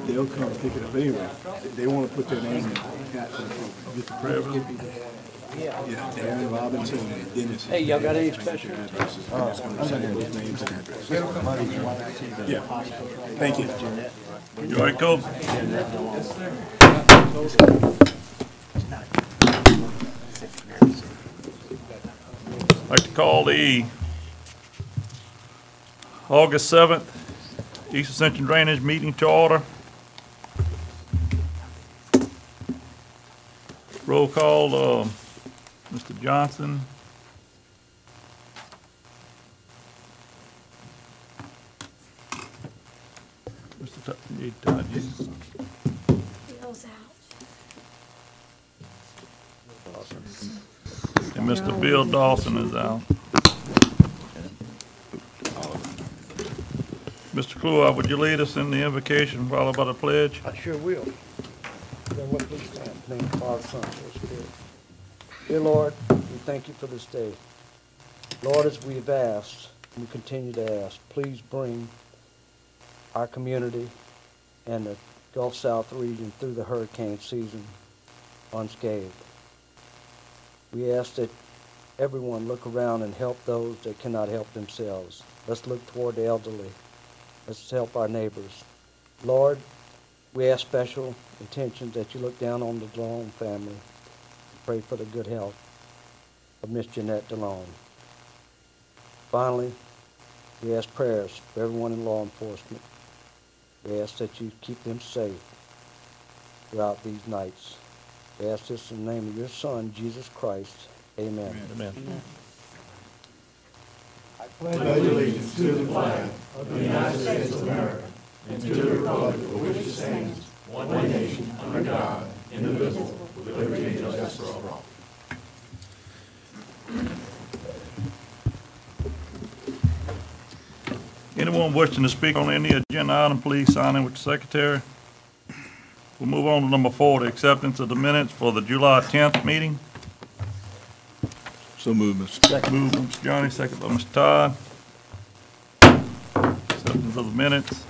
They'll come pick it up anyway. They want to put their name in. Get the privilege. Yeah, Darren Robinson and Dennis. Hey, y'all got any special? Addresses. I'm just going to send those names and addresses. Yeah. Thank you. You all right, Cole? I'd like to call the August 7th East Ascension Drainage meeting to order. Roll call, Mr. Johnson. Mr. Bill's out. And Mr. Bill Dawson is out. Mr. Kluwer, would you lead us in the invocation followed by the pledge? I sure will. Then what please stand? In the name of the Father, Son, and Holy Spirit. Dear Lord, we thank you for this day. Lord, as we have asked, and we continue to ask, please bring our community and the Gulf South region through the hurricane season unscathed. We ask that everyone look around and help those that cannot help themselves. Let's look toward the elderly. Let's help our neighbors. Lord, we ask special intentions that you look down on the DeLone family. Pray for the good health of Miss Jeanette DeLone. Finally, we ask prayers for everyone in law enforcement. We ask that you keep them safe throughout these nights. We ask this in the name of your Son, Jesus Christ. Amen. Amen. I pledge allegiance to the flag of the United States of America and to the republic for which it stands, one nation, under God, indivisible, with liberty and justice for all. Anyone wishing to speak on any agenda item, please sign in with the secretary. We'll move on to number 4, the acceptance of the minutes for the July 10th meeting. So move, Mr. Moved by Mr. Johnny, second by Mr. Todd. Acceptance of the minutes.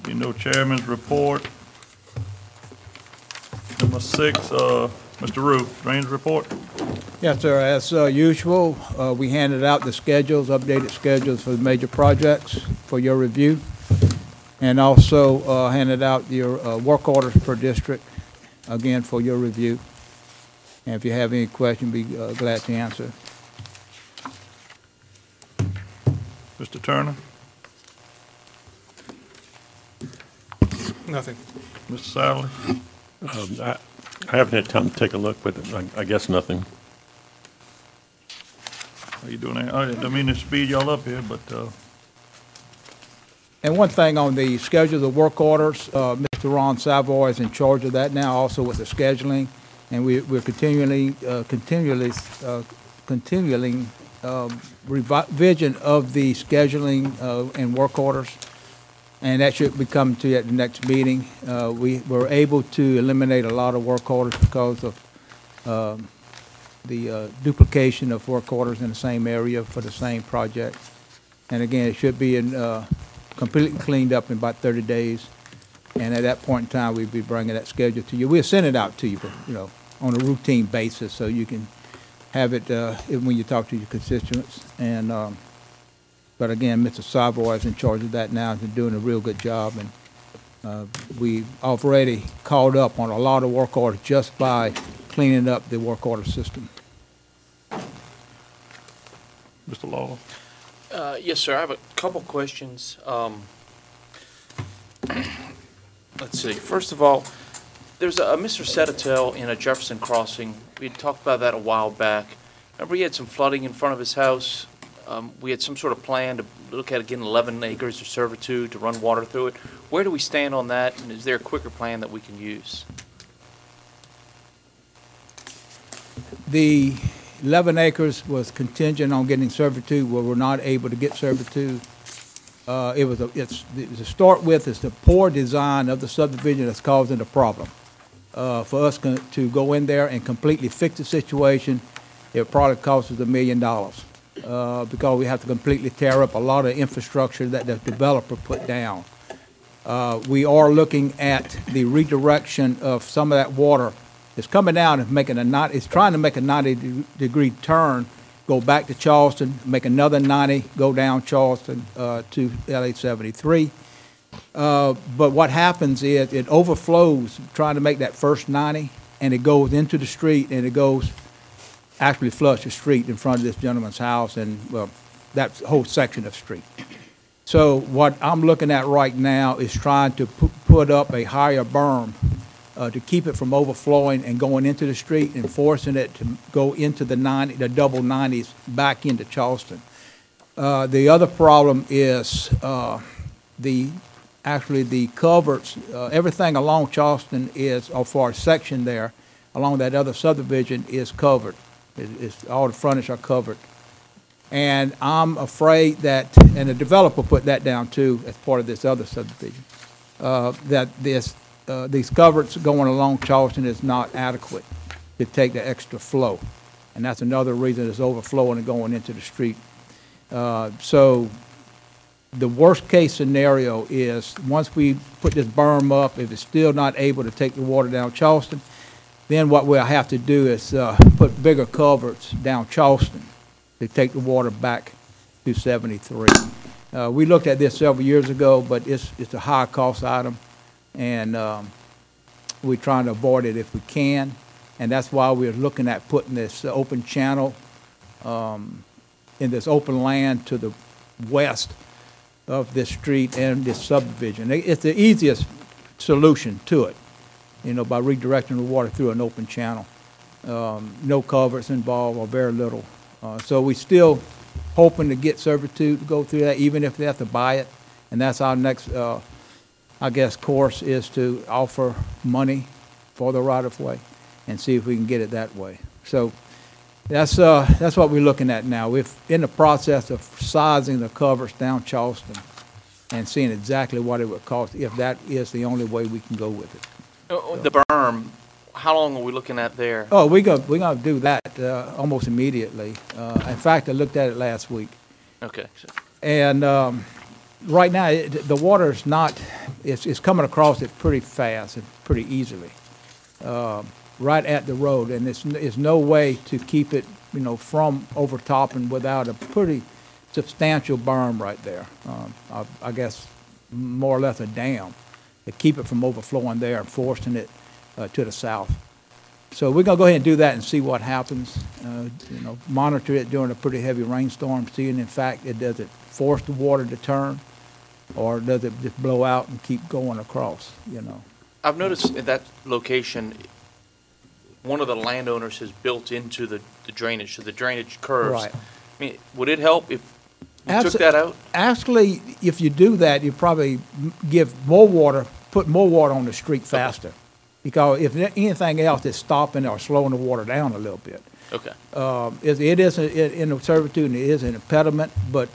Be no chairman's report. Number 6, Mr. Rue, drainage report. Yes, sir. As usual, we handed out the schedules, updated schedules for the major projects for your review, and also handed out your work orders per district, again, for your review. And if you have any questions, be glad to answer. Mr. Turner. Nothing. Mr. Sadler. I haven't had time to take a look, but I guess nothing. How you doing? I don't mean to speed y'all up here, but And one thing on the schedule of work orders, Mr. Ron Savoy is in charge of that now, also with the scheduling, and we're continuing revision of the scheduling and work orders, and that should be coming to you at the next meeting. We were able to eliminate a lot of work orders because of the duplication of work orders in the same area for the same project. And again, it should be completely cleaned up in about 30 days. And at that point in time, we'd be bringing that schedule to you. We'll send it out to you, on a routine basis, so you can have it when you talk to your constituents. And but again, Mr. Savoy is in charge of that now. He's doing a real good job, and we've already caught up on a lot of work orders just by cleaning up the work order system. Mr. Lawler. Yes, sir. I have a couple questions. Let's see. First of all, there's a Mr. Setatel in a Jefferson Crossing. We had talked about that a while back. Remember he had some flooding in front of his house? We had some sort of plan to look at getting 11 acres of servitude to run water through it. Where do we stand on that, and is there a quicker plan that we can use? The 11 acres was contingent on getting servitude, where we're not able to get servitude. To start with, it's the poor design of the subdivision that's causing the problem. For us to go in there and completely fix the situation, it probably costs us $1 million because we have to completely tear up a lot of infrastructure that the developer put down. We are looking at the redirection of some of that water. It's coming down and it's trying to make a 90-degree turn, go back to Charleston, make another 90, go down Charleston to LA 73. But what happens is it overflows trying to make that first 90, and it goes into the street, and it goes actually floods the street in front of this gentleman's house and, well, that whole section of street. So what I'm looking at right now is trying to put up a higher berm to keep it from overflowing and going into the street and forcing it to go into the double 90s back into Charleston. The other problem is the culverts, everything along Charleston is, or for a section there, along that other subdivision is covered. All the frontage are covered. And I'm afraid that, and the developer put that down too as part of this other subdivision, that these culverts going along Charleston is not adequate to take the extra flow. And that's another reason it's overflowing and going into the street. So the worst case scenario is once we put this berm up, if it's still not able to take the water down Charleston, then what we'll have to do is put bigger culverts down Charleston to take the water back to 73. We looked at this several years ago, but it's a high cost item, and we're trying to avoid it if we can. And that's why we're looking at putting this open channel in this open land to the west of this street and this subdivision. It's the easiest solution to it, by redirecting the water through an open channel. No culverts involved or very little. So we're still hoping to get servitude to go through that, even if they have to buy it. And that's our next, course is to offer money for the right-of-way and see if we can get it that way. So that's what we're looking at now. We're in the process of sizing the culverts down Charleston and seeing exactly what it would cost if that is the only way we can go with it. The berm, how long are we looking at there? Oh, we're gonna do that almost immediately. In fact, I looked at it last week. Okay. And right now, the water is not, it's coming across it pretty fast and pretty easily, right at the road. And it's no way to keep it, from overtopping without a pretty substantial berm right there. I guess more or less a dam to keep it from overflowing there and forcing it to the south. So we're going to go ahead and do that and see what happens. Monitor it during a pretty heaving rainstorm, seeing in fact does it force the water to turn, or does it just blow out and keep going across, I've noticed at that location, one of the landowners has built into the drainage, so the drainage curves. Right. I mean, would it help if we took that out? Actually, if you do that, you probably put more water on the street faster. Because if anything else, it's stopping or slowing the water down a little bit. Okay. It is in the servitude, and it is an impediment, but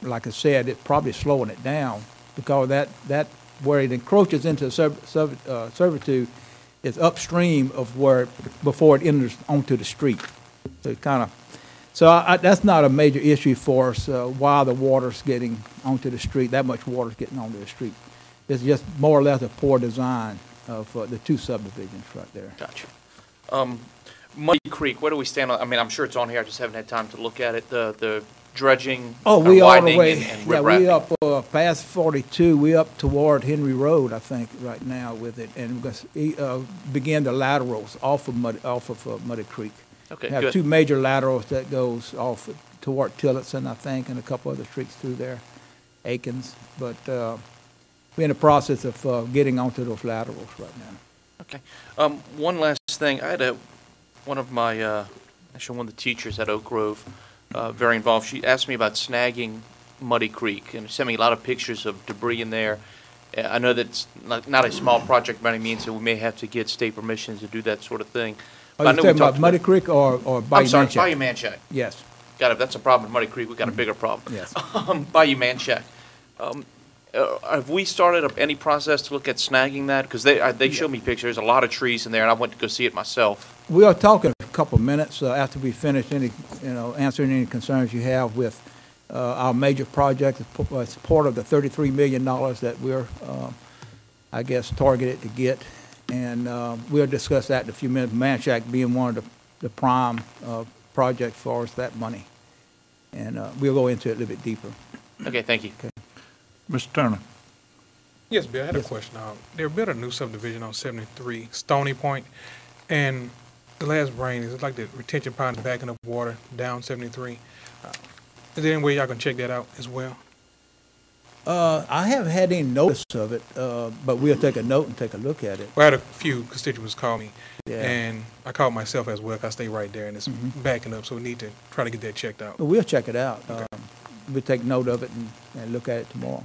like I said, it's probably slowing it down because that where it encroaches into servitude is upstream of before it enters onto the street. So that's not a major issue for us while the water's getting onto the street. That much water's getting onto the street. It's just more or less a poor design of the two subdivisions right there. Gotcha. Muddy Creek, where do we stand on? I mean, I'm sure it's on here. I just haven't had time to look at it. The dredging, we all the widening, way. and Yeah, riprapping. we up past 42. We up toward Henry Road, I think, right now with it, and we're going to begin the laterals off of Muddy Creek. Okay, We have good. two major laterals that goes off toward Tillotson, I think, and a couple other streets through there, Aikens. But we're in the process of getting onto those laterals right now. Okay. One last thing. I had one of the teachers at Oak Grove, very involved. She asked me about snagging Muddy Creek and sent me a lot of pictures of debris in there. I know that's not a small project by any means, so we may have to get state permissions to do that sort of thing. Are you talking about Muddy Creek or Bayou I'm sorry, Manchac? Bayou Manchac. Yes, Got it. That's a problem in Muddy Creek. We got a bigger problem. yes. Bayou Manchac. Have we started up any process to look at snagging that? Because they showed me pictures, a lot of trees in there, and I went to go see it myself. We are talking a couple of minutes after we finish answering any concerns you have with our major project is part of the $33 million that we're, I guess, targeted to get. And we'll discuss that in a few minutes, Manchac being one of the prime projects for us, that money. And we'll go into it a little bit deeper. Okay, thank you. Mr. Turner? Yes, Bill, I had a question. They built a new subdivision on 73 Stony Point, and the last rain, is it like the retention pond backing up water down 73? Is there any way y'all can check that out as well? I haven't had any notice of it, but we'll take a note and take a look at it. Well, I had a few constituents call me, Yeah. and I called myself as well, 'cause I stay right there, and it's backing up, so we need to try to get that checked out. But we'll check it out. Okay. We'll take note of it and look at it tomorrow.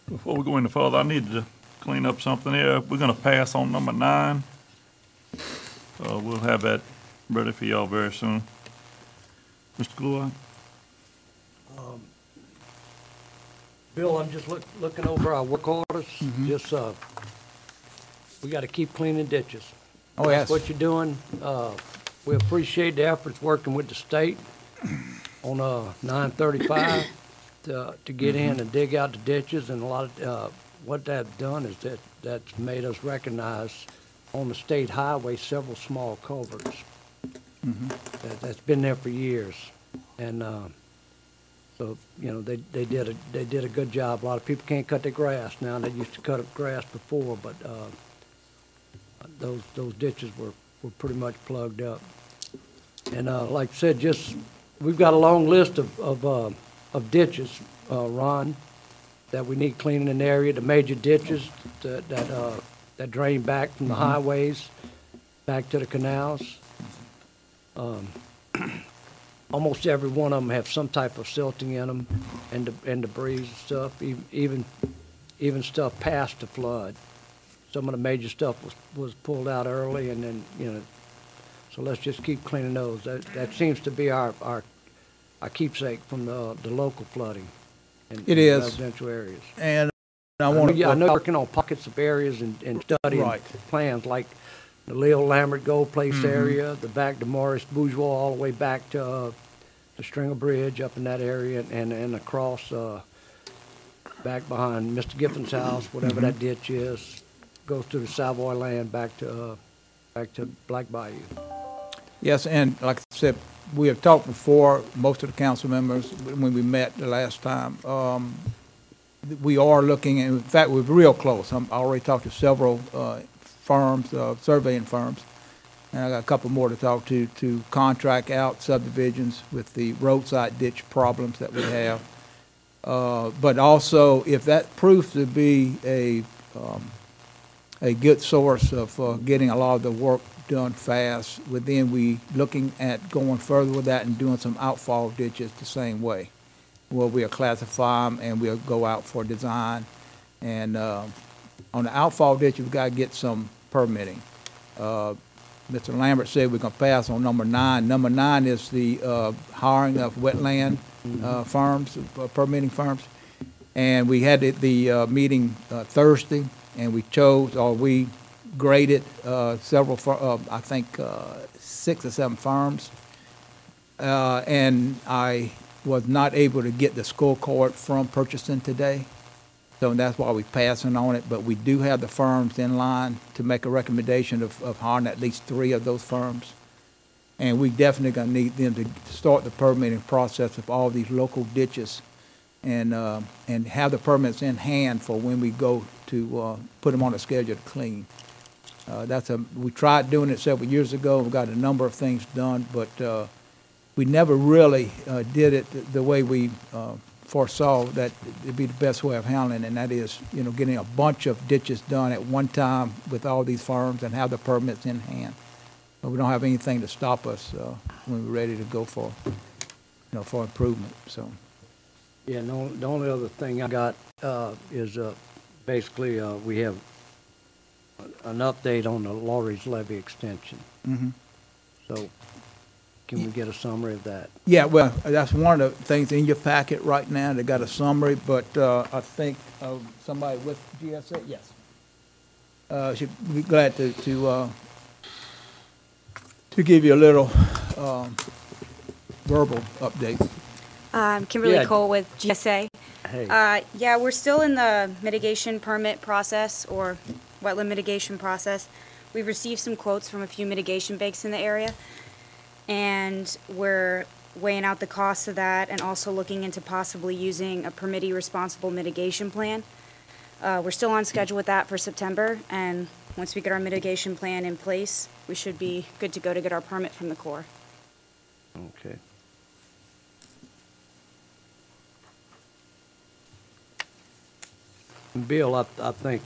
Before we go any further, I need to clean up something here. We're gonna pass on number 9. We'll have that ready for y'all very soon. Mr. Gluck? Bill, I'm just looking over our work orders. Just, we got to keep cleaning ditches. Oh, yes. That's what you're doing. We appreciate the efforts working with the state on 935 to get in and dig out the ditches. And a lot of what that's done is that's made us recognize on the state highway several small culverts. That's been there for years. And so, you know, they did a good job. A lot of people can't cut their grass now. They used to cut up grass before, but those ditches were pretty much plugged up. And like I said, we've got a long list of ditches, Ron, that we need cleaning in the area. The major ditches that drain back from the highways back to the canals. Almost every one of them have some type of silting in them and debris and stuff, even stuff past the flood. Some of the major stuff was pulled out early, and then, you know, so let's just keep cleaning those. That seems to be our keepsake from the local flooding in It is. residential areas. And I want to. I know you're working on pockets of areas and studying Right. plans like the Leo Lambert Gold Place area, the back to Morris Bourgeois, all the way back to the Stringer Bridge up in that area, and across back behind Mr. Giffin's house, whatever that ditch is, goes through the Savoy land back to Black Bayou. Yes, and like I said, we have talked before, most of the council members, when we met the last time. We are looking, and in fact, we're real close. I already talked to several firms, surveying firms, and I got a couple more to talk to contract out subdivisions with the roadside ditch problems that we have. But also, if that proves to be a good source of getting a lot of the work done fast, but then we looking at going further with that and doing some outfall ditches the same way, where we'll classify them and we'll go out for design. And on the outfall ditch, we've got to get some permitting. Mr. Lambert said we're going to pass on number 9. Number 9 is the hiring of wetland firms, permitting firms. And we had the meeting Thursday, and we graded several, I think 6 or 7 firms. And I was not able to get the scorecard from purchasing today. So that's why we're passing on it, but we do have the firms in line to make a recommendation of hiring at least 3 of those firms. And we definitely gonna need them to start the permitting process of all these local ditches and have the permits in hand for when we go to put them on a schedule to clean. We tried doing it several years ago. We got a number of things done, but we never really did it the way we foresaw that it'd be the best way of handling it, and that is, you know, getting a bunch of ditches done at one time with all these firms and have the permits in hand. But we don't have anything to stop us when we're ready to go for improvement. So. Yeah, no, the only other thing I got is basically we have an update on the Laurie's levy extension. So can we get a summary of that? Yeah, well, that's one of the things in your packet right now. They got a summary, but I think somebody with GSA, yes, should be glad to give you a little verbal update. Kimberly Yeah. Cole with GSA. Hey, Yeah, we're still in the mitigation permit process or wetland mitigation process. We've received some quotes from a few mitigation banks in the area, and we're weighing out the costs of that and also looking into possibly using a permittee responsible mitigation plan. We're still on schedule with that for September, and once we get our mitigation plan in place, we should be good to go to get our permit from the Corps. okay. Bill, I think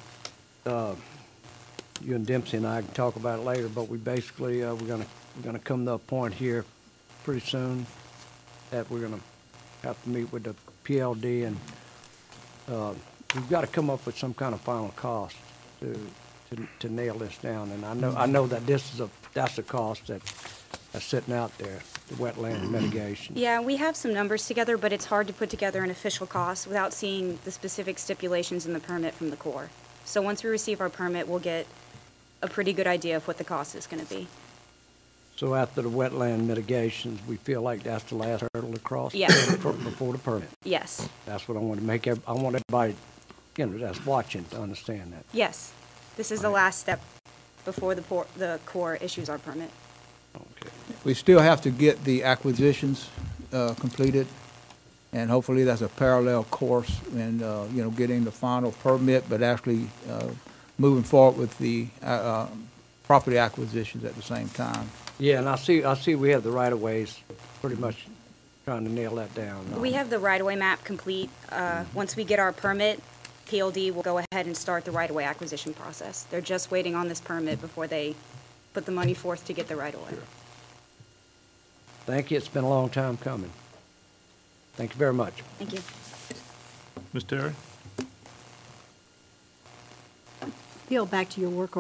you and Dempsey and I can talk about it later, but we basically, we're gonna come to a point here pretty soon that we're gonna have to meet with the PLD, and we've got to come up with some kind of final cost to nail this down. And I know that that's a cost that's sitting out there, the wetland mitigation. Yeah, we have some numbers together, but it's hard to put together an official cost without seeing the specific stipulations in the permit from the Corps. So once we receive our permit, we'll get a pretty good idea of what the cost is going to be. So after the wetland mitigations, we feel like that's the last hurdle to cross? Yes. Before the permit? Yes, That's what I want to make, I want everybody, that's watching to understand that. yes. This is the last step before the Corps issues our permit. Okay. We still have to get the acquisitions completed, and hopefully that's a parallel course in, getting the final permit, but actually moving forward with the property acquisitions at the same time. Yeah, and I see we have the right-of-ways, pretty much trying to nail that down. We have the right-of-way map complete. Once we get our permit, PLD will go ahead and start the right-of-way acquisition process. They're just waiting on this permit before they put the money forth to get the right-of-way. Thank you, it's been a long time coming. Thank you very much. Thank you. Ms. Terry? Bill, back to your work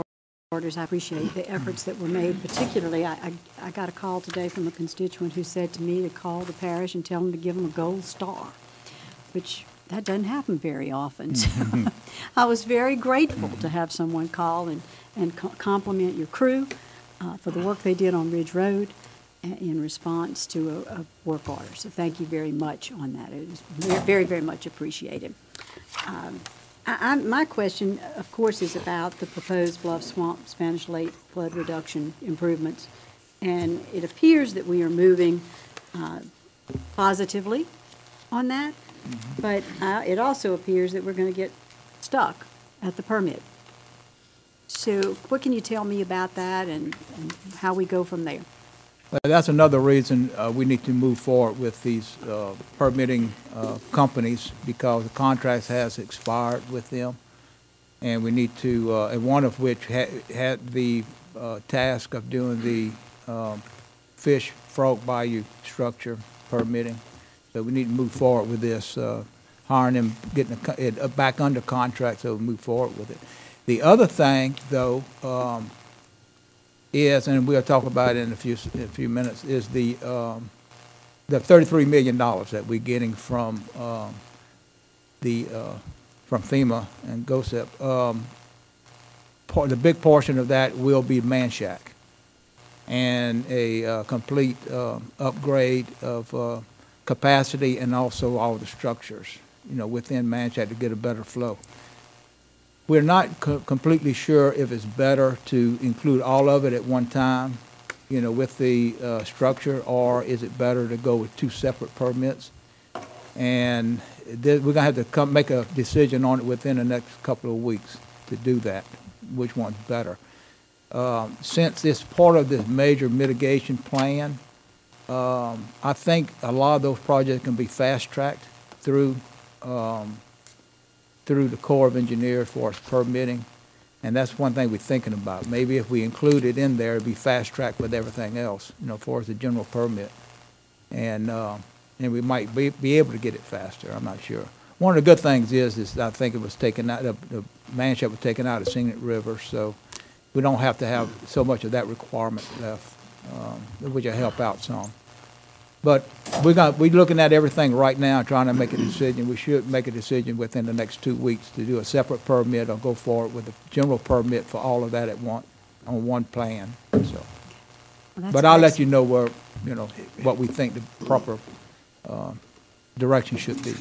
orders. I appreciate the efforts that were made. Particularly, I got a call today from a constituent who said to me to call the parish and tell them to give them a gold star, which that doesn't happen very often. So I was very grateful to have someone call and compliment your crew for the work they did on Ridge Road in response to a work order. So thank you very much on that. It was very, very much appreciated. My question, of course, is about the proposed Bluff Swamp Spanish Lake flood reduction improvements. And it appears that we are moving positively on that, but it also appears that we're going to get stuck at the permit. So what can you tell me about that and how we go from there? Well, that's another reason we need to move forward with these permitting companies, because the contract has expired with them, and we need to, and one of which had the task of doing the fish frog bayou structure permitting. So we need to move forward with this, hiring them, getting it back under contract, so we move forward with it. The other thing, though, is, and we'll talk about it in a few minutes, is the $33 million that we're getting from FEMA and GOSEP. The big portion of that will be man shack and a complete upgrade of capacity, and also all the structures, within man shack to get a better flow. We're not completely sure if it's better to include all of it at one time, with the structure, or is it better to go with two separate permits? And we're going to have to make a decision on it within the next couple of weeks to do that, which one's better. Since it's part of this major mitigation plan, I think a lot of those projects can be fast-tracked through the Corps of Engineers for its permitting, and that's one thing we're thinking about. Maybe if we include it in there, it'd be fast-tracked with everything else, for the general permit, and we might be able to get it faster. I'm not sure. One of the good things is I think it was taken out, the man shack was taken out of Scenic River, so we don't have to have so much of that requirement left, which will help out some. But we're looking at everything right now, trying to make a decision. We should make a decision within the next 2 weeks to do a separate permit or go forward with a general permit for all of that on one plan. So, but I'll let you know where, what we think the proper direction should be.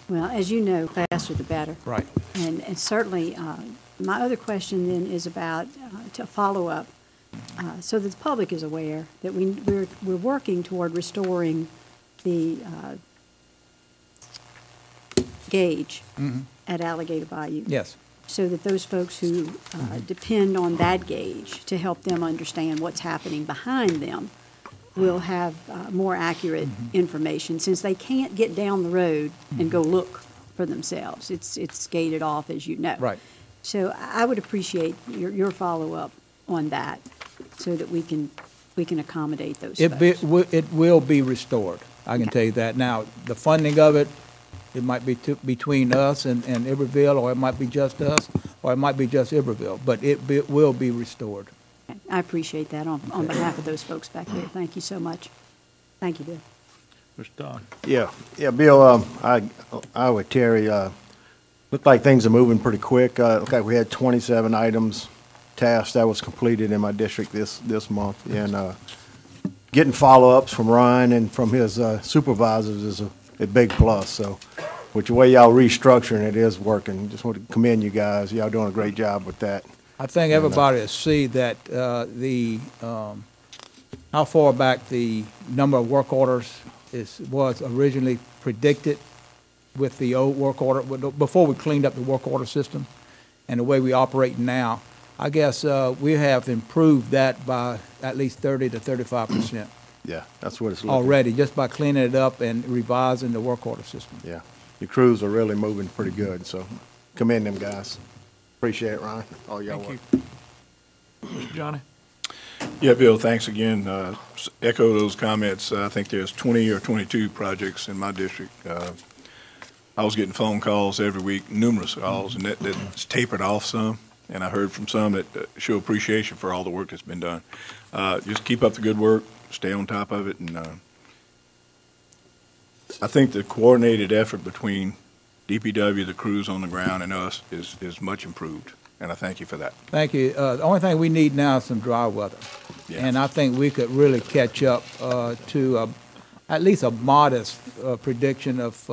Well, as you know, faster the better. Right. And certainly, my other question then is about, to follow up, so that the public is aware that we're working toward restoring the gauge at Alligator Bayou. Yes. So that those folks who depend on that gauge to help them understand what's happening behind them will have more accurate information, since they can't get down the road and go look for themselves. It's gated off, as you know. Right. So I would appreciate your follow-up on that, so that we can accommodate those folks. It will be restored, I can tell you that. Now, the funding of it, it might be between us and Iberville, or it might be just us, or it might be just Iberville, but it will be restored. I appreciate that on behalf of those folks back there. Thank you so much. Thank you, Bill. Mr. Don? Yeah, Bill, I with Terry, looked like things are moving pretty quick. Looked like we had 27 items, tasks that was completed in my district this month. And getting follow-ups from Ryan and from his supervisors is a big plus. So with the way y'all restructuring, it is working. Just want to commend you guys. Y'all doing a great job with that. I think everybody will see that how far back the number of work orders was originally predicted with the old work order, before we cleaned up the work order system and the way we operate now. I guess we have improved that by at least 30 to 35%. Yeah, that's what it's looking. Already, just by cleaning it up and revising the work order system. Yeah, your crews are really moving pretty good, so commend them guys. Appreciate it, Ryan. All y'all work. Mr. Johnny? Yeah, Bill, thanks again. Echo those comments. I think there's 20 or 22 projects in my district. I was getting phone calls every week, numerous calls, and that's tapered off some. And I heard from some that show appreciation for all the work that's been done. Just keep up the good work, stay on top of it, and I think the coordinated effort between DPW, the crews on the ground, and us is much improved, and I thank you for that. Thank you. The only thing we need now is some dry weather. Yeah. And I think we could really catch up to at least a modest prediction of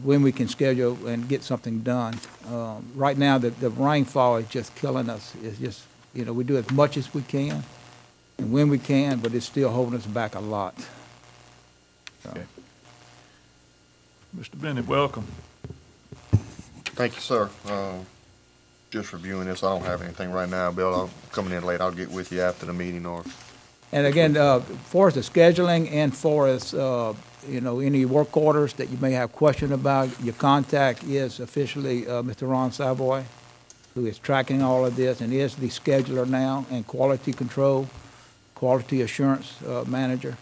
when we can schedule and get something done. Right now, the rainfall is just killing us. It's just, we do as much as we can and when we can, but it's still holding us back a lot. So. Okay. Mr. Bennett, welcome. Thank you, sir. Just reviewing this, I don't have anything right now, Bill. I'm coming in late. I'll get with you after the meeting or. And again, for us the scheduling and for us, any work orders that you may have question about, your contact is officially Mr. Ron Savoy, who is tracking all of this and is the scheduler now and quality control, quality assurance manager,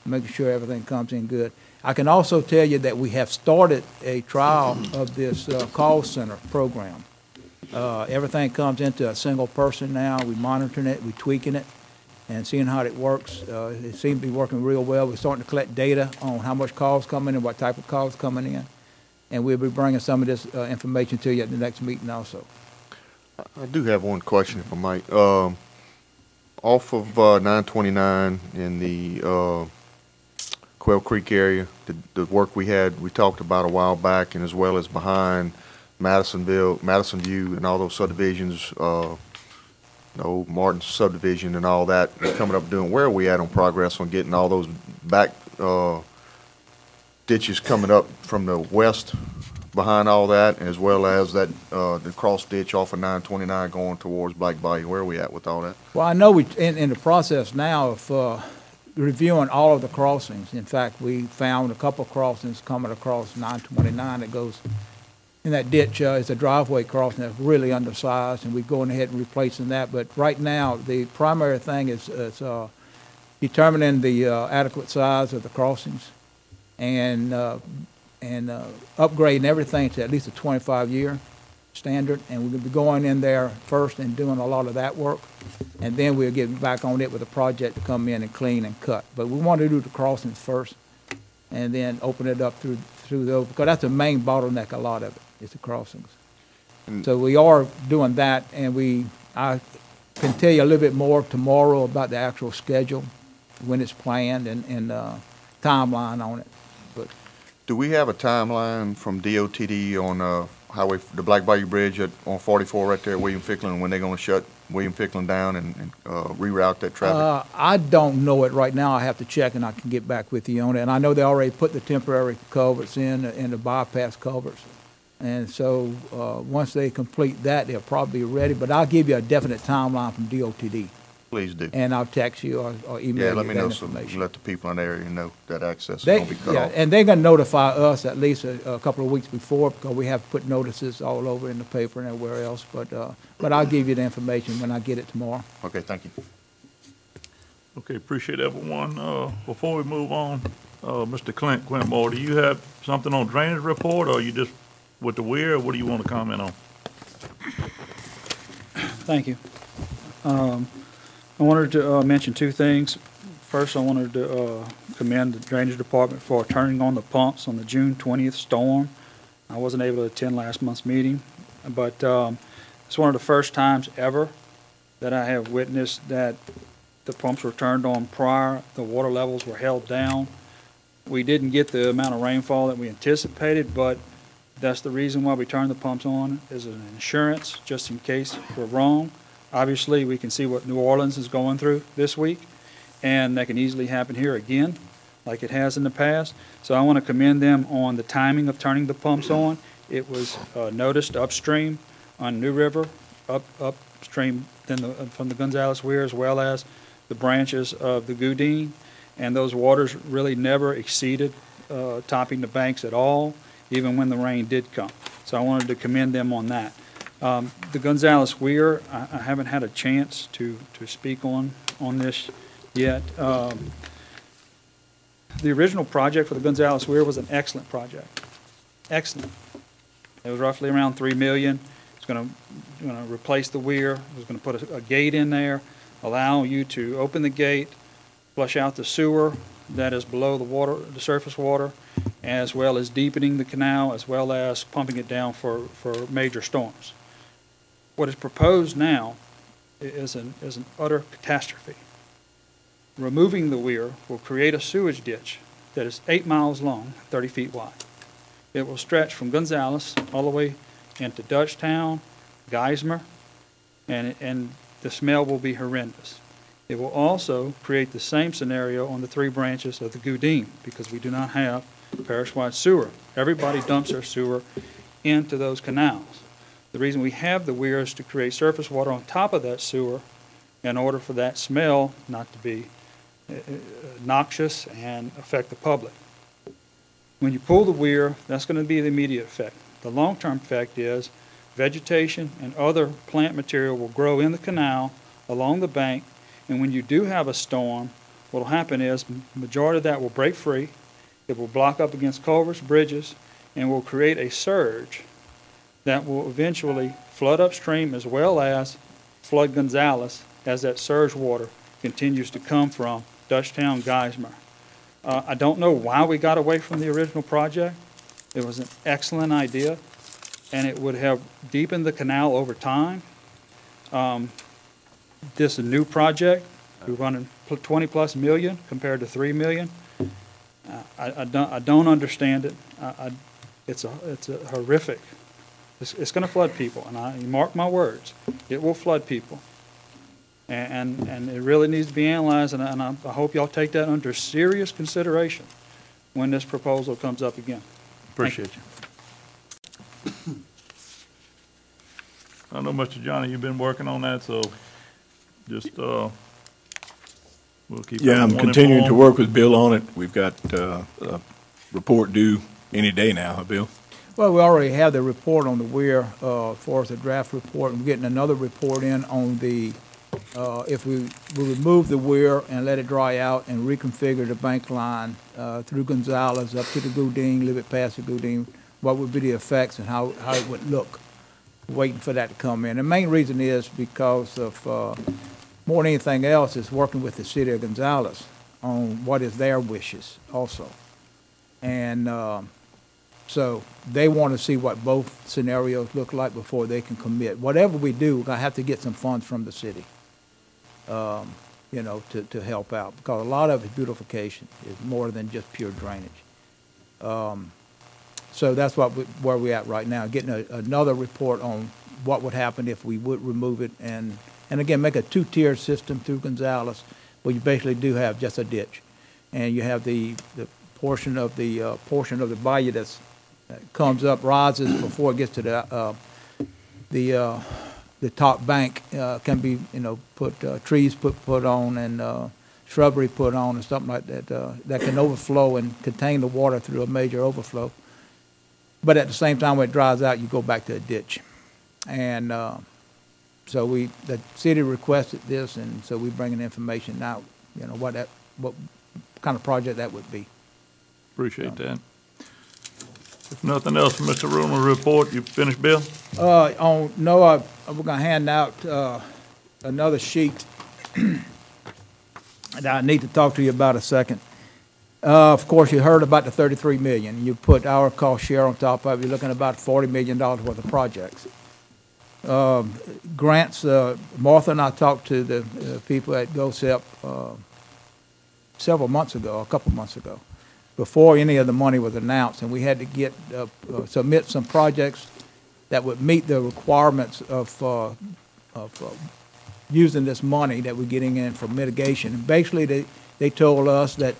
making sure everything comes in good. I can also tell you that we have started a trial of this call center program. Everything comes into a single person now. We're monitoring it, we're tweaking it, and seeing how it works. It seems to be working real well. We're starting to collect data on how much calls coming in, what type of calls coming in, and we'll be bringing some of this information to you at the next meeting also. I do have one question, if I might. Off of 929 in the Quail Creek area, the work we talked about a while back, and as well as behind Madison View, and all those subdivisions, Martin subdivision and all that coming up doing. Where are we at on progress on getting all those back ditches coming up from the west behind all that, as well as that the cross ditch off of 929 going towards Black Bayou? Where are we at with all that? Well, I know we in the process now of reviewing all of the crossings. In fact, we found a couple of crossings coming across 929 that goes in that ditch. Is a driveway crossing that's really undersized, and we're going ahead and replacing that. But right now, the primary thing is determining the adequate size of the crossings and upgrading everything to at least a 25-year standard. And we're going to be going in there first and doing a lot of that work. And then we'll get back on it with a project to come in and clean and cut. But we want to do the crossings first and then open it up through those, because that's the main bottleneck, a lot of it, is the crossings. So we are doing that, and I can tell you a little bit more tomorrow about the actual schedule, when it's planned, and timeline on it. But Do we have a timeline from DOTD on highway, the Black Bayou Bridge on 44 right there at William Ficklin, when they're going to shut William Ficklin down and reroute that traffic? I don't know it right now. I have to check, and I can get back with you on it. And I know they already put the temporary culverts in the bypass culverts. And so once they complete that, they'll probably be ready. But I'll give you a definite timeline from DOTD. Please do. And I'll text you or email Yeah, you let me that know so information. let the people in the area know that access is They, going to be cut yeah, off. and they're going to notify us at least a couple of weeks before, because we have to put notices all over in the paper and everywhere else. But I'll give you the information when I get it tomorrow. Okay, thank you. Okay, appreciate everyone. Before we move on, Mr. Clint Moore, do you have something on drainage report, or you just with the weir, or what do you want to comment on? Thank you. I wanted to mention two things. First, I wanted to commend the Drainage Department for turning on the pumps on the June 20th storm. I wasn't able to attend last month's meeting, but it's one of the first times ever that I have witnessed that the pumps were turned on prior, the water levels were held down. We didn't get the amount of rainfall that we anticipated, but that's the reason why we turned the pumps on, is an insurance, just in case we're wrong. Obviously, we can see what New Orleans is going through this week, and that can easily happen here again, like it has in the past. So I want to commend them on the timing of turning the pumps on. It was noticed upstream on New River, upstream from the Gonzales Weir, as well as the branches of the Goudin, and those waters really never exceeded topping the banks at all, even when the rain did come. So I wanted to commend them on that. The Gonzales Weir, I haven't had a chance to speak on this yet. The original project for the Gonzales Weir was an excellent project. Excellent. It was roughly around $3 million. It's going to replace the weir. It was going to put a gate in there, allow you to open the gate, flush out the sewer that is below the surface water, as well as deepening the canal, as well as pumping it down for major storms. What is proposed now is an utter catastrophe. Removing the weir will create a sewage ditch that is 8 miles long, 30 feet wide. It will stretch from Gonzales all the way into Dutchtown, Geismar, and the smell will be horrendous. It will also create the same scenario on the 3 branches of the Goudin, because we do not have parish-wide sewer. Everybody dumps their sewer into those canals. The reason we have the weir is to create surface water on top of that sewer in order for that smell not to be noxious and affect the public. When you pull the weir, that's going to be the immediate effect. The long-term effect is vegetation and other plant material will grow in the canal along the bank, and when you do have a storm, what will happen is the majority of that will break free. It will block up against culverts, bridges, and will create a surge that will eventually flood upstream as well as flood Gonzales as that surge water continues to come from Dutchtown, Geismar. I don't know why we got away from the original project. It was an excellent idea, and it would have deepened the canal over time. This is a new project. We're running 20+ million compared to 3 million. I don't understand it. It's a horrific. It's going to flood people, and you mark my words, it will flood people. And it really needs to be analyzed, and I hope y'all take that under serious consideration when this proposal comes up again. Appreciate you. I know, Mr. Johnny, you've been working on that, so just, we'll keep Yeah, I'm everyone continuing to informed. work with Bill on it. We've got a report due any day now, huh, Bill? Well, we already have the report on the weir for us, a draft report. I'm getting another report in on the, if we remove the weir and let it dry out and reconfigure the bank line through Gonzales up to the Goudin, a little bit past the Goudin, what would be the effects and how it would look, waiting for that to come in. The main reason is because of, more than anything else, is working with the city of Gonzales on what is their wishes also. And so they want to see what both scenarios look like before they can commit. Whatever we do, we're going to have to get some funds from the city, to help out, because a lot of it, beautification, is more than just pure drainage. So that's where we're at right now, getting another report on what would happen if we would remove it, and again, make a two-tier system through Gonzales, where you basically do have just a ditch. And you have the portion of the bayou that comes up, rises before it gets to the top bank, can be, put trees put on and shrubbery put on and something like that, that can overflow and contain the water through a major overflow. But at the same time, when it dries out, you go back to a ditch. And so the city requested this, and so we bringing information out, what kind of project that would be. Appreciate that. If nothing else from Mr. Rumor report, you finished, Bill? We're gonna hand out another sheet that I need to talk to you about a second. Of course, you heard about the 33 million. You put our cost share on top of it, you're looking at about $40 million worth of projects. Grants, Martha and I talked to the people at GOSEP several months ago, a couple months ago, before any of the money was announced, and we had to submit some projects that would meet the requirements of using this money that we're getting in for mitigation. And basically, they told us that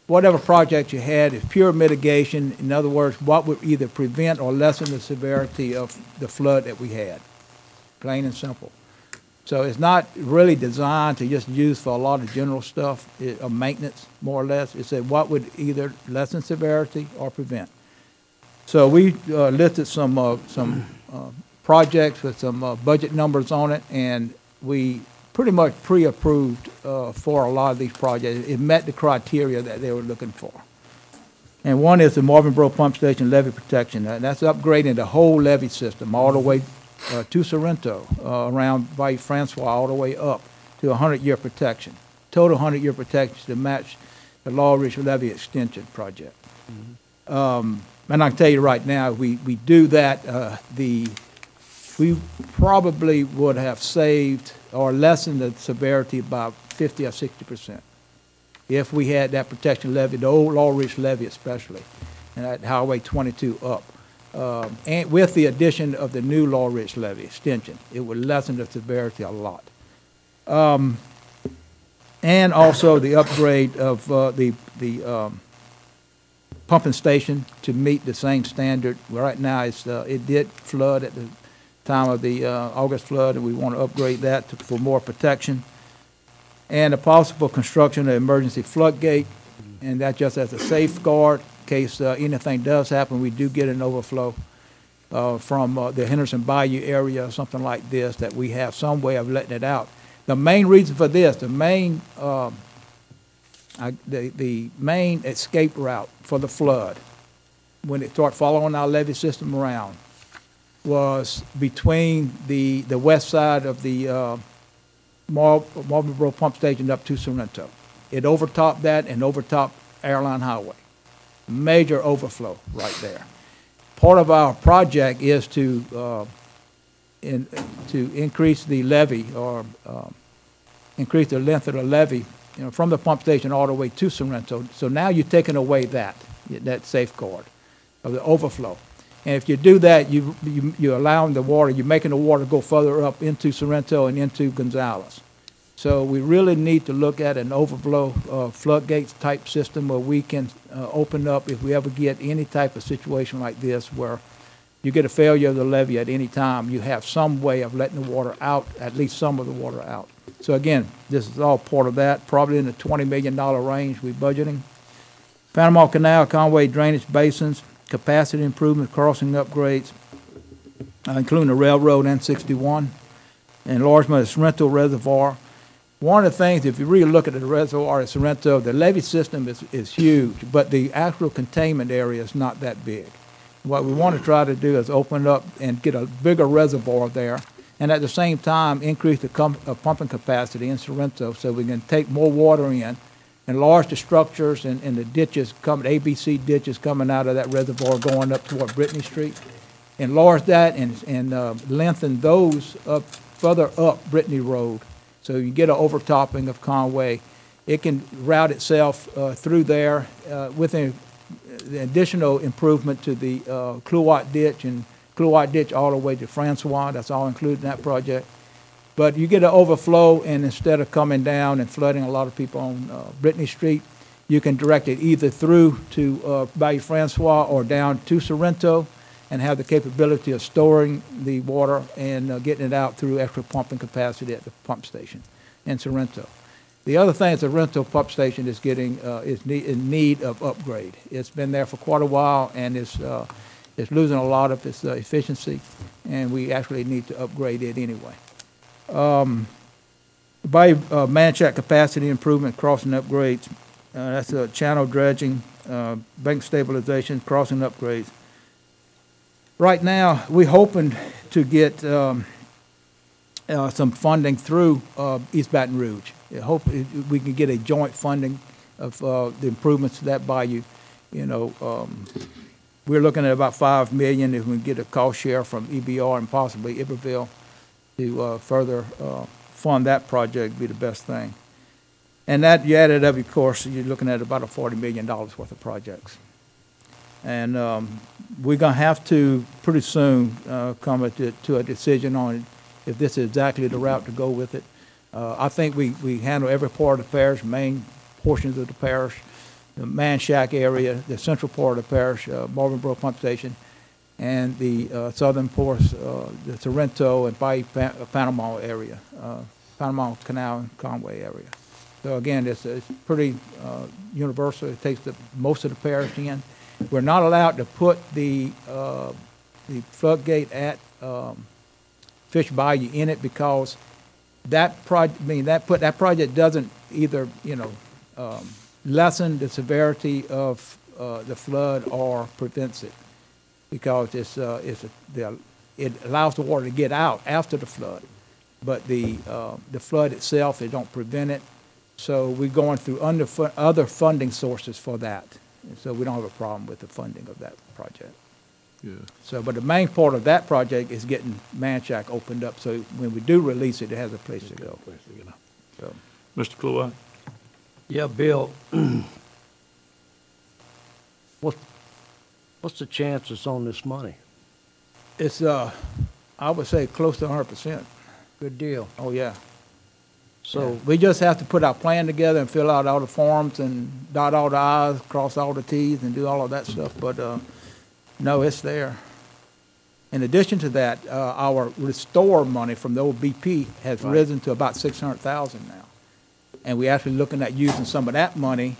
whatever project you had is pure mitigation. In other words, what would either prevent or lessen the severity of the flood that we had. Plain and simple. So it's not really designed to just use for a lot of general stuff, or maintenance, more or less. It said what would either lessen severity or prevent. So we listed some projects with some budget numbers on it, and we pretty much pre-approved for a lot of these projects. It met the criteria that they were looking for. And one is the Marvinboro Pump Station levee protection. That's upgrading the whole levee system all the way to Sorrento, around Bayou Francois, all the way up to 100-year protection. Total 100-year protection to match the Law Ridge Levee Extension project. Mm-hmm. And I can tell you right now, we do that, we probably would have saved or lessened the severity by 50 or 60% if we had that protection levee, the old Law Ridge levee especially, and that Highway 22 up. And with the addition of the new Law Ridge levee extension, it would lessen the severity a lot. And also the upgrade of the pumping station to meet the same standard. Right now, it did flood at the time of the August flood, and we want to upgrade that for more protection. And a possible construction of emergency floodgate, and that just as a safeguard in case anything does happen. We do get an overflow from the Henderson Bayou area or something like this, that we have some way of letting it out. The main reason for this, the main escape route for the flood, when it started following our levee system around, was between the west side of the Marvinboro Pump Station up to Sorrento. It overtopped that and overtopped Airline Highway. Major overflow right there. Part of our project is to increase the levee, or increase the length of the levee, from the pump station all the way to Sorrento. So now you're taking away that safeguard of the overflow. And if you do that, you're allowing the water, you're making the water go further up into Sorrento and into Gonzales. So we really need to look at an overflow floodgates type system where we can open up if we ever get any type of situation like this where you get a failure of the levee at any time, you have some way of letting the water out, at least some of the water out. So again, this is all part of that, probably in the $20 million range we're budgeting. Panama Canal, Conway drainage basins, capacity improvement, crossing upgrades, including the railroad and 61, enlargement of Sorrento Reservoir. One of the things, if you really look at the reservoir at Sorrento, the levee system is huge, but the actual containment area is not that big. What we want to try to do is open up and get a bigger reservoir there, and at the same time increase the pumping capacity in Sorrento so we can take more water in, enlarge the structures and the ditches, ABC ditches coming out of that reservoir going up toward Brittany Street. Enlarge that and lengthen those up further up Brittany Road. So you get an overtopping of Conway. It can route itself through there the additional improvement to the Clouat ditch and Clouat ditch all the way to Francois. That's all included in that project. But you get an overflow, and instead of coming down and flooding a lot of people on Brittany Street, you can direct it either through to Bayou Francois or down to Sorrento, and have the capability of storing the water and getting it out through extra pumping capacity at the pump station in Sorrento. The other thing is the Sorrento pump station is getting in need of upgrade. It's been there for quite a while, and it's losing a lot of its efficiency, and we actually need to upgrade it anyway. Bayou Manchac capacity improvement, crossing upgrades. That's channel dredging, bank stabilization, crossing upgrades. Right now, we're hoping to get some funding through East Baton Rouge. I hope we can get a joint funding of the improvements to that bayou. You know, we're looking at about $5 million if we can get a cost share from EBR and possibly Iberville to further fund that project. Would be the best thing. And that, you add it up, of course, you're looking at about a $40 million worth of projects. And we're going to have to, pretty soon, come to a decision on if this is exactly the route to go with it. I think we handle every part of the parish, main portions of the parish, the Manchac area, the central part of the parish, Marvinboro Pump Station, and the southern ports, the Sorrento and Bayou Panama area, Panama Canal and Conway area. So again, it's pretty universal. It takes most of the parish in. We're not allowed to put the floodgate at Fish Bayou in it because that project doesn't either lessen the severity of the flood or prevents it, because it allows the water to get out after the flood, but the flood itself, it don't prevent it. So we're going through other funding sources for that. And so we don't have a problem with the funding of that project. Yeah. So, but the main part of that project is getting Manchac opened up, so when we do release it, it has a place to go. So. Mr. Clouat? Yeah, Bill, what's the chances on this money? It's, I would say close to 100%. Good deal. Oh, yeah. So we just have to put our plan together and fill out all the forms and dot all the I's, cross all the T's, and do all of that stuff. But no, it's there. In addition to that, our restore money from the old BP has risen to about $600,000 now, and we're actually looking at using some of that money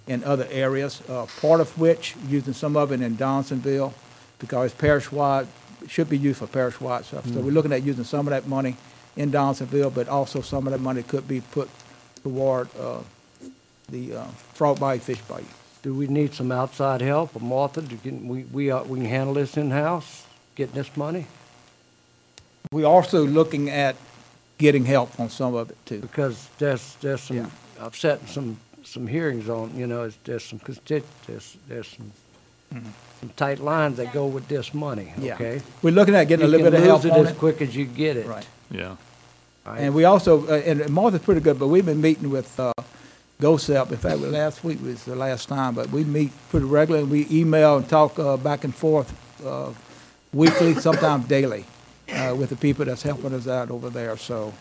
in other areas. Part of which using some of it in Donaldsonville, because it's parish-wide. It should be used for parish-wide stuff. So we're looking at using some of that money in Donaldsonville, but also some of that money could be put toward the Frog Bayou, Fish Bayou. Do we need some outside help, or Martha? We can handle this in-house, getting this money? We're also looking at getting help on some of it too. Because there's some, I've sat in some hearings on, there's some some tight lines that go with this money, okay? Yeah. We're looking at getting a little bit of help on it. You can lose it as quick as you get it. Right. Yeah. Right. And we also, and Martha's pretty good, but we've been meeting with GOSEP. In fact, last week was the last time, but we meet pretty regularly. We email and talk back and forth weekly, sometimes daily, with the people that's helping us out over there. So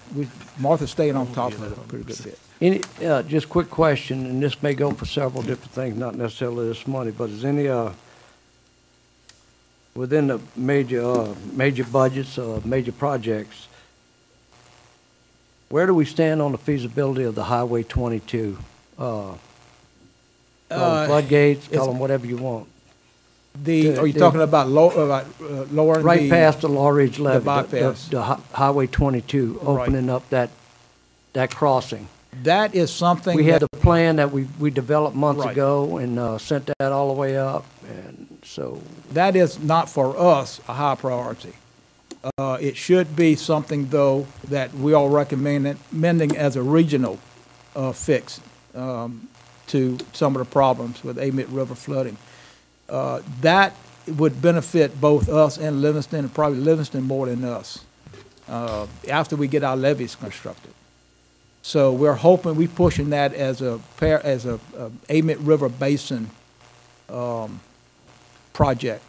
Martha's staying on top of it a pretty good bit. Just quick question, and this may go for several different things, not necessarily this money, but is any, within the major budgets, major projects, where do we stand on the feasibility of the Highway 22? Call them floodgates, call them whatever you want. Are you talking about lowering right past the Law Ridge levee, the bypass? the Highway 22, opening up that crossing. That is something we had a plan that we developed months Right. ago and sent that all the way up, and so that is not for us a high priority. It should be something, though, that we are recommending as a regional fix to some of the problems with Amite River flooding. That would benefit both us and Livingston, and probably Livingston more than us, after we get our levees constructed. So we're hoping, we're pushing that as a Amite River Basin project.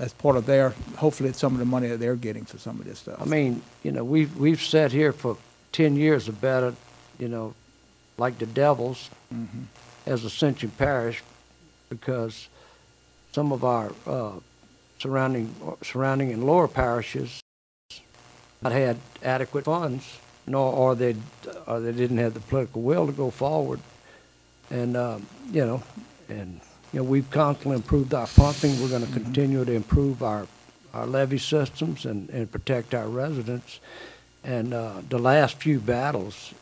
As part of their, hopefully it's some of the money that they're getting for some of this stuff. I mean, you know, we've sat here for 10 years about it, you know, like the devils as Ascension Parish, because some of our surrounding and lower parishes not had adequate funds, or they didn't have the political will to go forward. And we've constantly improved our pumping. We're going to continue to improve our levee systems and protect our residents. And the last few battles,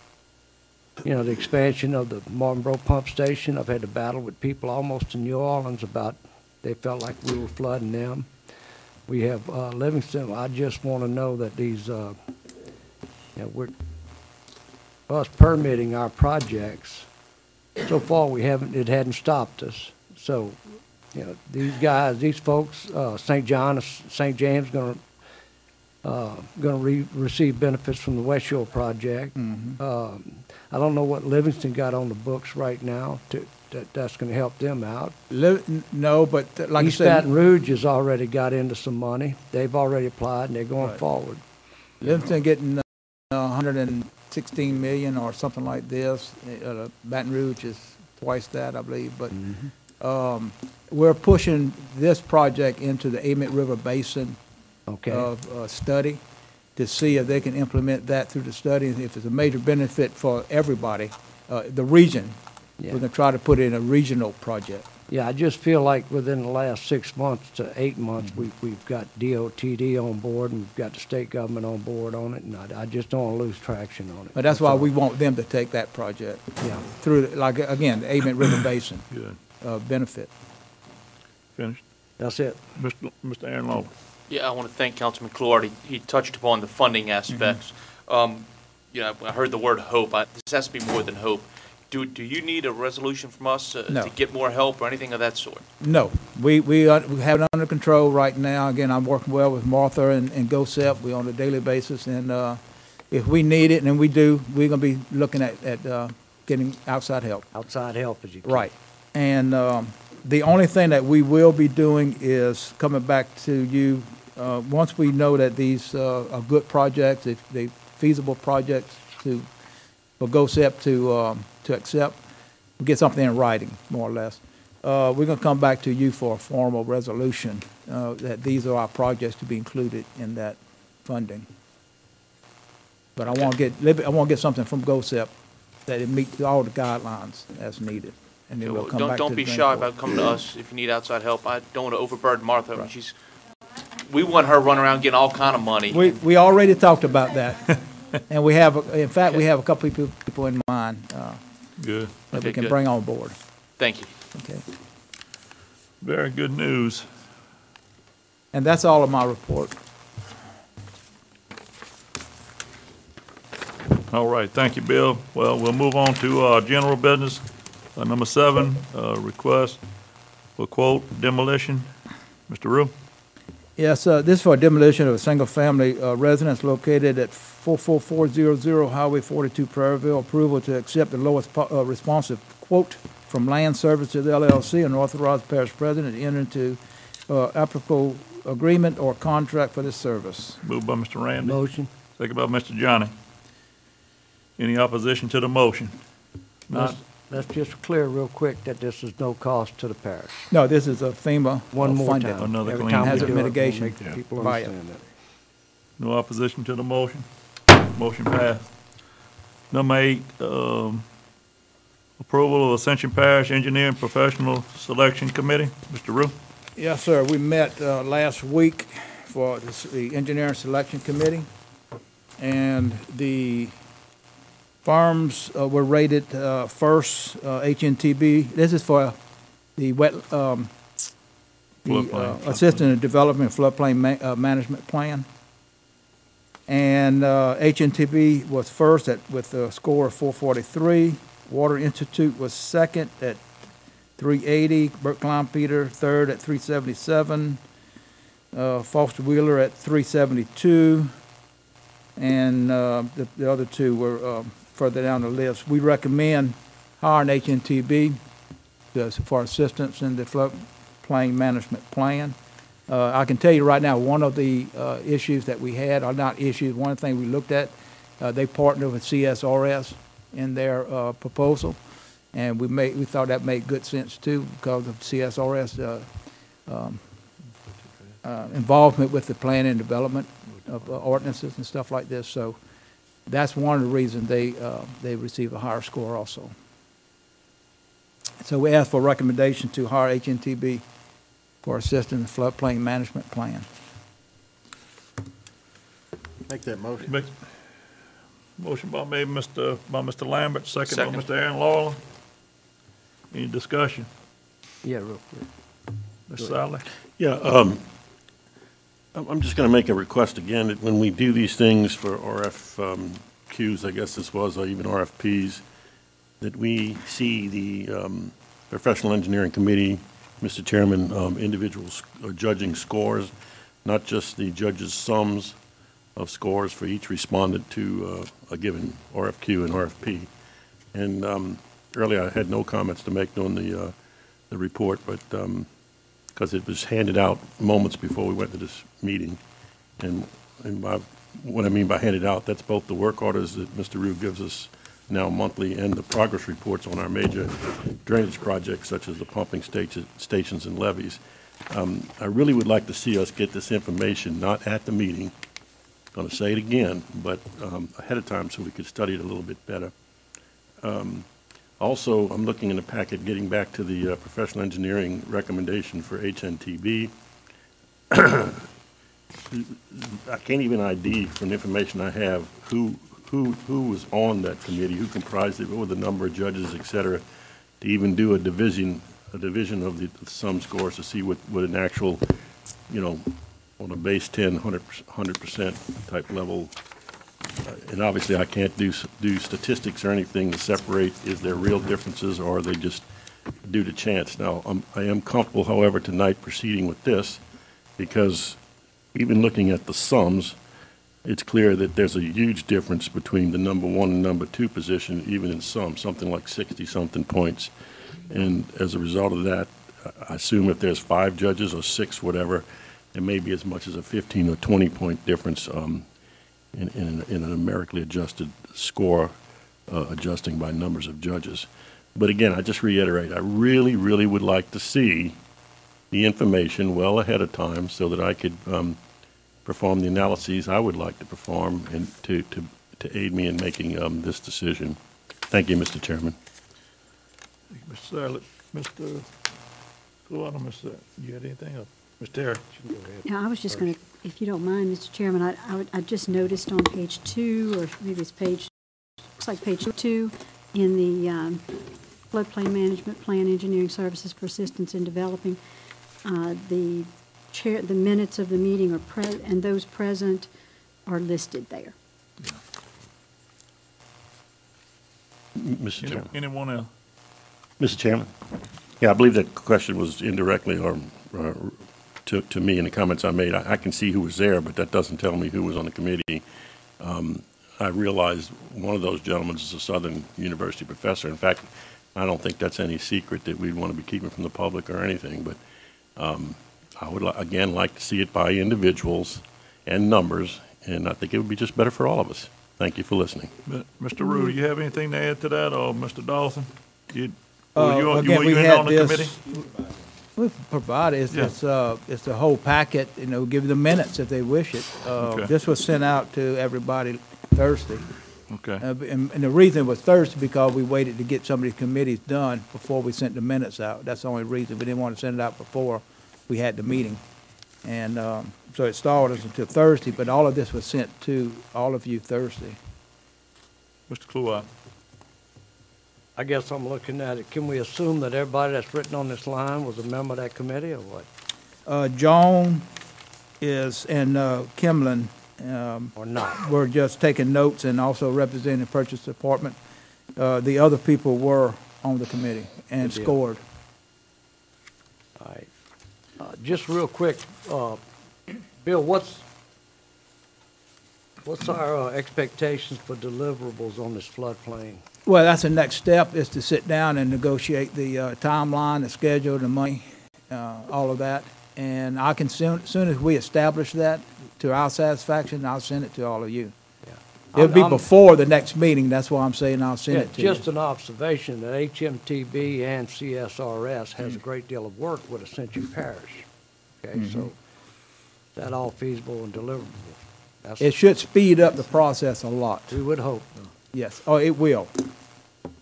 you know, the expansion of the Martinborough pump station, I've had to battle with people almost in New Orleans about, they felt like we were flooding them. We have Livingston. I just want to know that these, us permitting our projects, so far it hadn't stopped us. So, you know, these guys, these folks, St. James going to receive benefits from the West Shore project. I don't know what Livingston got on the books right now that's going to help them out. No, but like East I said, Baton Rouge has already got into some money. They've already applied and they're going forward. Livingston getting 116 million or something like this. Baton Rouge is twice that, I believe. But we're pushing this project into the Amite River Basin study to see if they can implement that through the study. And if it's a major benefit for everybody, the region, we're going to try to put in a regional project. Yeah, I just feel like within the last 6 months to 8 months, we've got DOTD on board and we've got the state government on board on it, and I just don't want to lose traction on it. But that's why we want them to take that project through, like, again, the Amite River Basin benefit. Finished? That's it. Mr. Aaron Lawler. Yeah, I want to thank Councilman Clardy. He touched upon the funding aspects. You know, I heard the word hope. This has to be more than hope. Do you need a resolution from us to get more help or anything of that sort? No, we have it under control right now. Again, I'm working well with Martha and GOSEP. We're on a daily basis, and if we need it, and we do, we're going to be looking at getting outside help. Outside help, as you can. Right. And the only thing that we will be doing is coming back to you once we know that these are good projects, if they feasible projects for GOSEP to accept, we get something in writing, more or less. We're going to come back to you for a formal resolution that these are our projects to be included in that funding. But I want to get something from GOSEP that it meets all the guidelines as needed, and then we'll come back to don't the be drawing shy board. about coming to us if you need outside help. I don't want to overburden Martha. Right. We want her running around getting all kind of money. We already talked about that, and we have, in fact, we have a couple of people in mind. Good. That we can bring on board. Thank you. Okay. Very good news. And that's all of my report. All right, thank you, Bill. Well, we'll move on to general business. Number 7, request for quote demolition. Mr. Rue? Yes, this is for demolition of a single-family residence located at 44400 Highway 42, Prairieville. Approval to accept the lowest responsive quote from Land Services LLC and authorize the parish president to enter into applicable agreement or contract for this service. Moved by Mr. Randy. Motion. Second by Mr. Johnny. Any opposition to the motion? Not. Let's just clear real quick that this is no cost to the parish. No, this is a FEMA One more funded. time. Another Every clean time we hazard do it, mitigation. we'll make the people Buy it. understand that. No opposition to the motion. Motion passed. Number 8, approval of Ascension Parish Engineering Professional Selection Committee. Mr. Rue? Yes, sir. We met last week for the Engineering Selection Committee, and the firms were rated first, HNTB. This is for the Assistant in Development Floodplain Management Plan. And HNTB was first with a score of 443. Water Institute was second at 380. Burt Kleinpeter third at 377. Foster Wheeler at 372. And the other two were further down the list. We recommend hiring HNTB for assistance in the floodplain management plan. I can tell you right now, one of the issues that we had, or not issues, one thing we looked at, they partnered with CSRS in their proposal, and we thought that made good sense too because of CSRS involvement with the planning and development of ordinances and stuff like this. So that's one of the reasons they receive a higher score also. So we asked for a recommendation to hire HNTB for assistance in the floodplain management plan. Make that motion. Motion by Mr. Lambert, second by Second. Mr. Aaron Lawler. Any discussion? Yeah, real quick. Ms. Sally? Yeah, I'm just going to make a request again, that when we do these things for RFQs, I guess this was, or even RFPs, that we see the Professional Engineering Committee, Mr. Chairman, individuals judging scores, not just the judges' sums of scores for each respondent to a given RFQ and RFP. And earlier, I had no comments to make on the report, but because it was handed out moments before we went to this meeting. And what I mean by handed out, that's both the work orders that Mr. Rue gives us now monthly and the progress reports on our major drainage projects such as the pumping stations and levees. I really would like to see us get this information, not at the meeting, going to say it again, but ahead of time so we could study it a little bit better. Also, I'm looking in the packet, getting back to the professional engineering recommendation for HNTB. I can't even ID from the information I have who was on that committee, who comprised it, what were the number of judges, et cetera, to even do a division of the sum scores to see what an actual, on a base 10, 100% type level. And obviously, I can't do statistics or anything to separate, is there real differences or are they just due to chance? Now, I am comfortable, however, tonight proceeding with this because even looking at the sums, it's clear that there's a huge difference between the number one and number two position, even in something like 60-something points. And as a result of that, I assume if there's 5 judges or 6, whatever, there may be as much as a 15 or 20-point difference in a numerically adjusted score, adjusting by numbers of judges. But again, I just reiterate, I really, really would like to see the information well ahead of time so that I could perform the analyses I would like to perform and to aid me in making this decision. Thank you, Mr. Chairman. Mr. Sally, Mr. Gordon, you had anything else? Mr. Terry? Yeah, I was just going to, if you don't mind, Mr. Chairman, I just noticed on page 2, or maybe it's looks like page 2, in the floodplain management plan, engineering services for assistance in developing, the minutes of the meeting are and those present are listed there. Mr. Chairman. Anyone else? Mr. Chairman? Yeah, I believe that question was indirectly or to me in the comments I made. I can see who was there, but that doesn't tell me who was on the committee. I realized one of those gentlemen is a Southern University professor. In fact, I don't think that's any secret that we'd want to be keeping from the public or anything, but I would, again, like to see it by individuals and numbers, and I think it would be just better for all of us. Thank you for listening. Mr. Rue, do you have anything to add to that, or Mr. Dawson? Again, were we you in had on the committee? We've provided, it's the whole packet, give you the minutes if they wish it. Okay. This was sent out to everybody Thursday. Okay. And the reason it was Thursday because we waited to get some of these committees done before we sent the minutes out. That's the only reason. We didn't want to send it out before we had the meeting. And so it stalled us until Thursday, but all of this was sent to all of you Thursday. Mr. Kluwat. I guess I'm looking at it. Can we assume that everybody that's written on this line was a member of that committee or what? Joan is, and Kimlin Or not? were just taking notes and also representing the purchase department. The other people were on the committee and Good deal. scored. All right. Just real quick, Bill, what's our expectations for deliverables on this floodplain Well, that's the next step, is to sit down and negotiate the timeline, the schedule, the money, all of that. And I can, soon as we establish that to our satisfaction, I'll send it to all of you. It'll be before the next meeting, that's why I'm saying I'll send it to you. Just an observation that HMTB and CSRS has a great deal of work with Ascension Parish. Okay, so that all feasible and deliverable. It should speed up the process a lot. We would hope. Yes, oh, it will.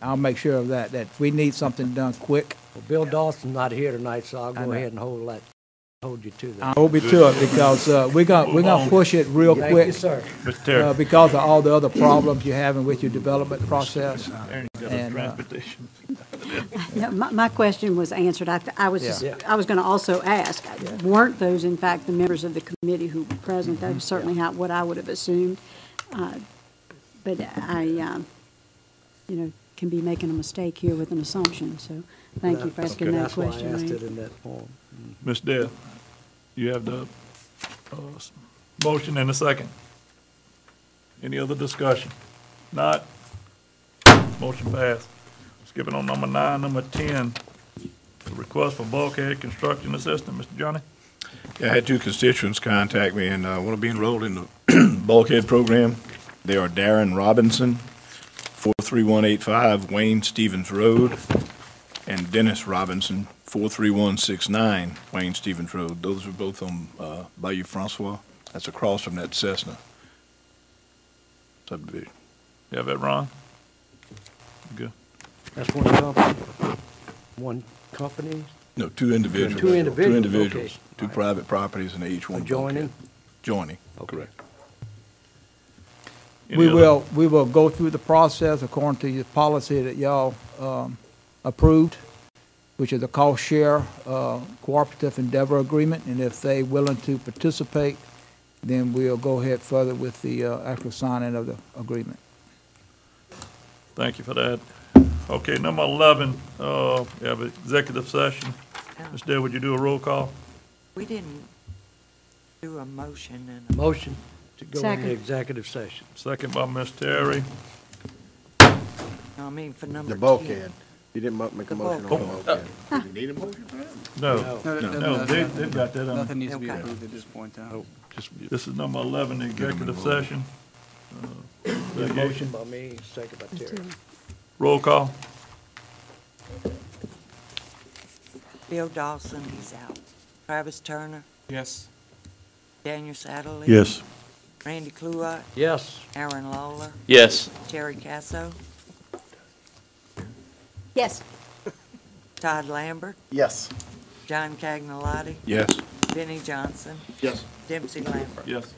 I'll make sure of that, that we need something done quick. Well, Bill Dawson's not here tonight, so I'll I go know. ahead and hold you to that. I'll hold you to it, because we're gonna push it real Thank quick. you, sir. Mr. Terry. Because of all the other problems you're having with your development process. And, Transportation. No, my question was answered. I was just, Yeah. I was going to also ask, weren't those in fact the members of the committee who were present? That was certainly what I would have assumed. But I, can be making a mistake here with an assumption, so thank you for asking that That's why I question. asked Ray. it in that form. Ms. Dale, you have the motion and a second. Any other discussion? Not? Motion passed. Skipping on number 9, number 10, the request for bulkhead construction assistance. Mr. Johnny? Yeah, I had 2 constituents contact me and want to be enrolled in the bulkhead program. They are Darren Robinson, 43185 Wayne Stevens Road, and Dennis Robinson, 43169 Wayne Stevens Road. Those are both on Bayou Francois. That's across from that Cessna subdivision. You have that, Ron? Good. That's one company? One company No, 2 individuals. Two individuals, Two individuals, okay. 2 private properties, and they each one. adjoining? Joining, Okay. correct. Any we other- will go through the process according to the policy that y'all approved, which is a cost share cooperative endeavor agreement, and if they willing to participate, then we'll go ahead further with the actual signing of the agreement. Thank you for that. Okay, number 11, we have executive session. Ms. Dale, would you do a roll call? We didn't do a motion and a. Motion to go Second. into executive session. Second by Ms. Terry. I mean, for number The 10. bulkhead. You didn't make a The motion on the bulkhead. bulkhead. You need a motion for that? No, no, they've got that on. Nothing needs to be Okay. approved at this point in time. This is number 11, the executive session. Motion by me, second by Terry. Roll call. Bill Dawson, he's out. Travis Turner, Yes. Daniel Satterley. Yes. Randy Kluat, Yes. Aaron Lawler, Yes. Terry Casso, Yes. Todd Lambert, Yes. John Cagnolati, Yes. Benny Johnson, Yes. Dempsey Lambert. Yes.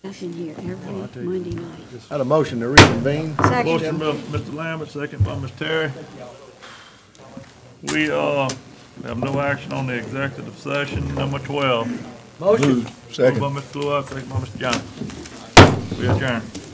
in here every Monday night. Had a motion to reconvene. Motion by Mr. Lambert, second by Ms. Terry. We, have no action on the executive session, number 12. Motion. Moved. Second. Moved by Mr. Lewis, second by Mr. Johnson. We adjourn.